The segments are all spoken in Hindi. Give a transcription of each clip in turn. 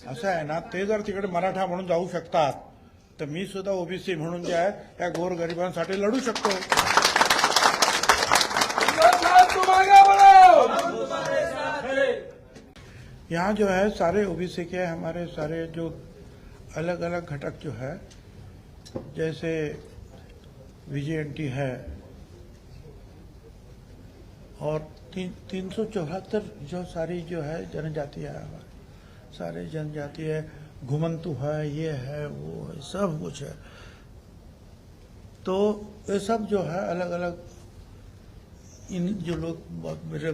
असं आहे ना, ते जर तिकडे मराठा म्हणून जाऊ शकतात तर मी सुद्धा ओबीसी म्हणून जे आहे त्या गोरगरिबांसाठी लढू शकतो. यहाँ जो है सारे ओबीसी के हमारे सारे जो अलग अलग घटक जो है, जैसे विजेएनटी है और 374 जो सारी जो है जनजाति है, सारे जनजाति है, घुमंतु है, ये है वो है, सब कुछ है. तो ये सब जो है अलग अलग इन जो लोग मेरे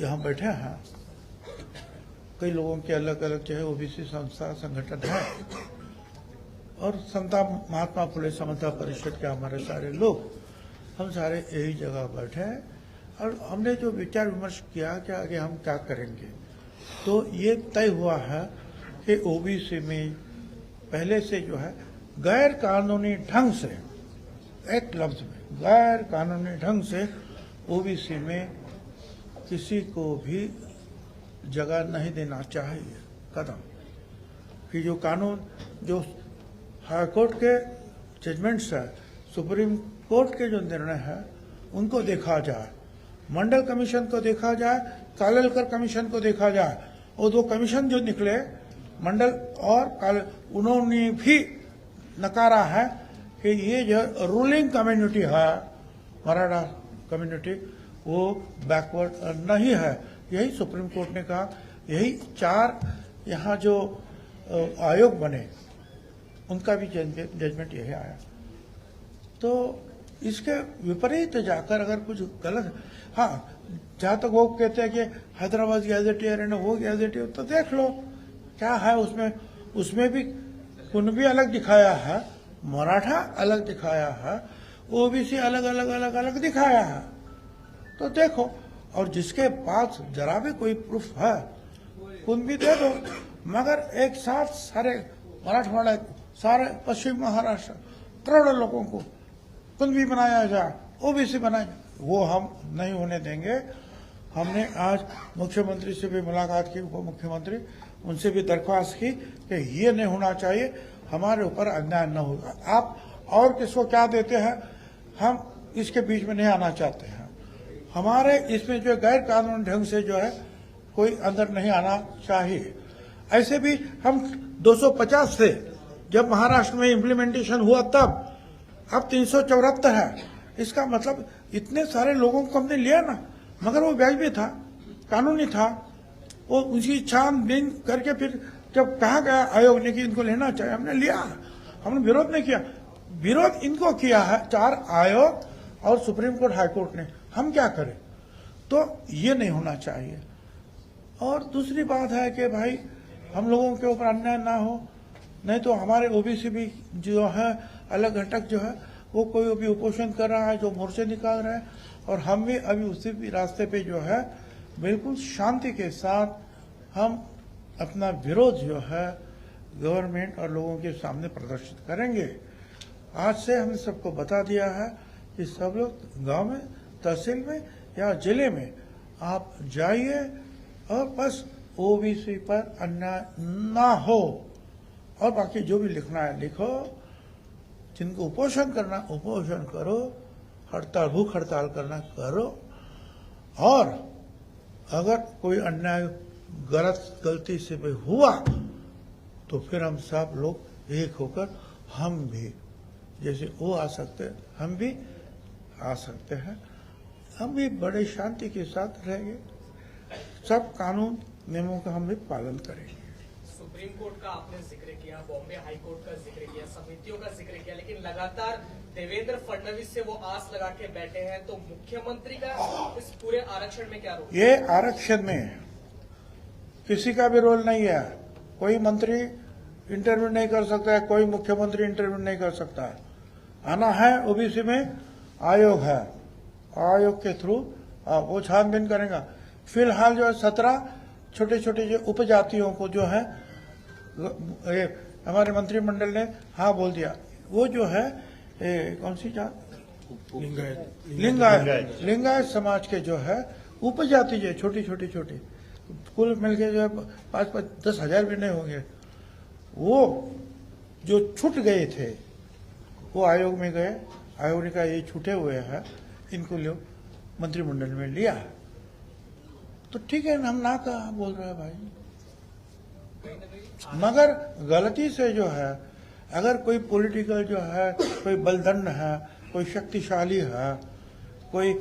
यहाँ बैठे हैं, कई लोगों के अलग अलग जो है ओबीसी संस्था संगठन है और समता महात्मा फुले समता परिषद के हमारे सारे लोग, हम सारे यही जगह बैठे हैं और हमने जो विचार विमर्श किया कि आगे हम क्या करेंगे. तो ये तय हुआ है कि ओबीसी में पहले से जो है गैर कानूनी ढंग से, एक लफ्ज में गैर कानूनी ढंग से ओबीसी में किसी को भी जगह नहीं देना चाहिए. कदम कि जो कानून, जो हाईकोर्ट के जजमेंट्स है, सुप्रीम कोर्ट के जो निर्णय है, उनको देखा जाए, मंडल कमीशन को देखा जाए, कालेलकर कमीशन को देखा जाए. और दो कमीशन जो निकले, मंडल और उन्होंने भी नकारा है कि ये जो रूलिंग कम्युनिटी है, मराठा कम्युनिटी, वो बैकवर्ड नहीं है. यही सुप्रीम कोर्ट ने कहा. यही 4 यहाँ जो आयोग बने उनका भी जजमेंट यही आया. तो इसके विपरीत जाकर अगर कुछ गलत, हाँ, जहाँ तक वो कहते हैं कि हैदराबाद गैजेटियर ने वो गैजेटियर, तो देख लो क्या है उसमें. उसमें भी कुनबी अलग दिखाया है, मराठा अलग दिखाया है, ओबीसी अलग अलग अलग अलग दिखाया है. तो देखो, और जिसके पास जरा भी कोई प्रूफ है कुनबी दे दो, मगर एक साथ सारे मराठवाड़ा, सारे पश्चिम महाराष्ट्र करोड़ों लोगों को कुनबी बनाया जाए, ओबीसी बनाया जाए, वो हम नहीं होने देंगे. हमने आज मुख्यमंत्री से भी मुलाकात की, उप मुख्यमंत्री, उनसे भी दरख्वास्त की कि ये नहीं होना चाहिए, हमारे ऊपर अन्याय न होगा. आप और किसको क्या देते हैं, हम इसके बीच में नहीं आना चाहते हैं. हमारे इसमें जो गैर कानूनी ढंग से जो है कोई अंदर नहीं आना चाहिए. ऐसे भी हम 250 से जब महाराष्ट्र में इम्प्लीमेंटेशन हुआ तब, अब 374 है. इसका मतलब इतने सारे लोगों को हमने लिया ना, मगर वो वाजिब था, कानूनी था. वो उनकी छानबीन करके फिर जब कहा गया आयोग ने कि इनको लेना चाहिए, हमने लिया. हमने विरोध नहीं किया. विरोध इनको किया है 4 आयोग और सुप्रीम कोर्ट, हाई कोर्ट ने. हम क्या करें. तो ये नहीं होना चाहिए. और दूसरी बात है कि भाई हम लोगों के ऊपर अन्याय ना हो, नहीं तो हमारे ओबीसी भी जो है अलग घटक जो है वो कोई भी उपोषण कर रहा है, जो मोर्चे निकाल रहे हैं, और हम भी अभी उसी भी रास्ते पे जो है बिल्कुल शांति के साथ हम अपना विरोध जो है गवर्नमेंट और लोगों के सामने प्रदर्शित करेंगे. आज से हमने सबको बता दिया है कि सब लोग गांव में, तहसील में या जिले में आप जाइए और बस ओबीसी पर अन्याय ना हो, और बाकी जो भी लिखना है लिखो. जिनको उपोषण करना उपोषण करो, हड़ताल, भूख हड़ताल करना करो. और अगर कोई अन्याय गलती से भी हुआ तो फिर हम सब लोग एक होकर, हम भी जैसे वो आ सकते हैं हम भी आ सकते हैं. हम भी बड़े शांति के साथ रहेंगे, सब कानून नियमों का हम भी पालन करेंगे. सुप्रीम कोर्ट का आपने जिक्र किया, बॉम्बे हाई कोर्ट का जिक्र किया, समितियों का जिक्र किया, लेकिन लगातार देवेंद्र फडणवीस से वो आस लगा के बैठे हैं. तो मुख्यमंत्री का इस पूरे आरक्षण में क्या रोल? ये आरक्षण में किसी का भी रोल नहीं है. कोई मंत्री इंटरव्यू नहीं कर सकता है, कोई मुख्यमंत्री इंटरव्यू नहीं कर सकता है. आना है ओबीसी में, आयोग है, आयोग के थ्रू वो छानबीन करेगा. फिलहाल जो है 17 छोटे छोटे जो उपजातियों को जो है हमारे मंत्रिमंडल ने हाँ बोल दिया. वो जो है कौन सी जात, लिंगायत समाज के जो है उपजाति जो छोटी छोटी छोटी कुल मिलके जो है 5-10 हजार भी नहीं होंगे। वो जो छूट गए थे वो आयोग में गए, आयोग ने कहा ये छूटे हुए हैं, इनको लो मंत्रिमंडल में लिया। तो ठीक है, हम ना कहा बोल रहे हैं भाई, मगर गलती से जो है अगर कोई पॉलिटिकल जो है, कोई बलदंड है, कोई शक्तिशाली है, कोई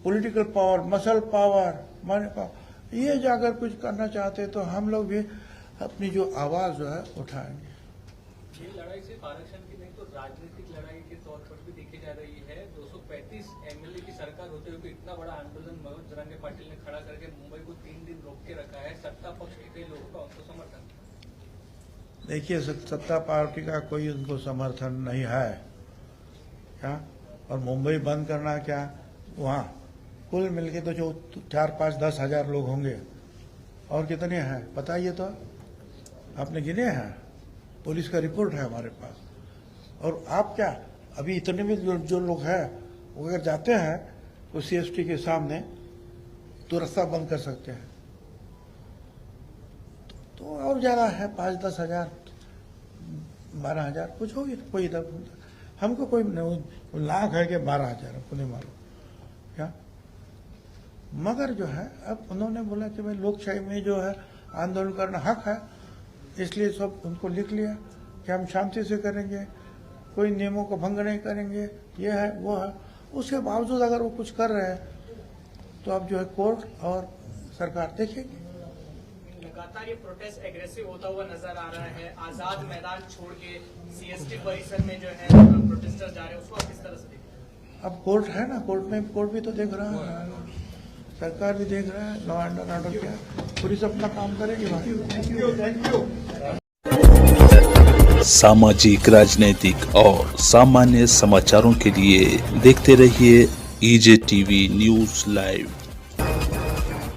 political power, muscle power, money power, ये जाकर कुछ करना चाहते तो हम लोग भी अपनी जो आवाज जो है उठाएंगे। ये लड़ाई सिर्फ आरक्षण की नहीं तो राजनीतिक लड़ाई के तौर पर भी देखी जा रही है। 235 एमएलए की सरकार होते हुए इतना बड़ा आंदोलन मनोज जरांगे पाटिल ने खड़ा करके मुंबई को 3 दिन रोक के रखा है। सत्ता पक्ष के कई लोगों का उनको समर्थन। देखिए, सत्ता पार्टी का कोई उनको समर्थन नहीं है क्या, और मुंबई बंद करना क्या, वहाँ कुल मिलके तो जो 4-5-10 हजार लोग होंगे, और कितने हैं बताइए तो, आपने गिने हैं? पुलिस का रिपोर्ट है हमारे पास। और आप क्या अभी इतने भी जो लोग हैं वो अगर जाते हैं तो CST के सामने तो रास्ता बंद कर सकते हैं। तो और ज्यादा है, 5-10 हजार 12 हजार कुछ होगी, कोई इधर हमको कोई लाख है कि 12 हजार, हमको नहीं मालूम क्या। मगर जो है अब उन्होंने बोला कि भाई लोकशाही में जो है आंदोलन करना हक है, इसलिए सब उनको लिख लिया कि हम शांति से करेंगे, कोई नियमों को भंग नहीं करेंगे, ये है वो है। उसके बावजूद अगर वो कुछ कर रहे हैं तो अब जो है कोर्ट और सरकार देखेगी। लगातार ये प्रोटेस्ट एग्रेसिव होता हुआ नजर आ रहा है। आजाद मैदान छोड़ के CST परिसर में जो है प्रोटेस्टर जा रहे हैं, उसको आप किस तरह से देखते हैं? अब कोर्ट है ना, कोर्ट भी तो देख रहा है, सरकार भी देख रहा है, लॉ एंड ऑर्डर क्या, पुलिस अपना काम करेगी। Thank you. सामाजिक, राजनीतिक और सामान्य समाचारों के लिए देखते रहिए EJ TV न्यूज़ लाइव।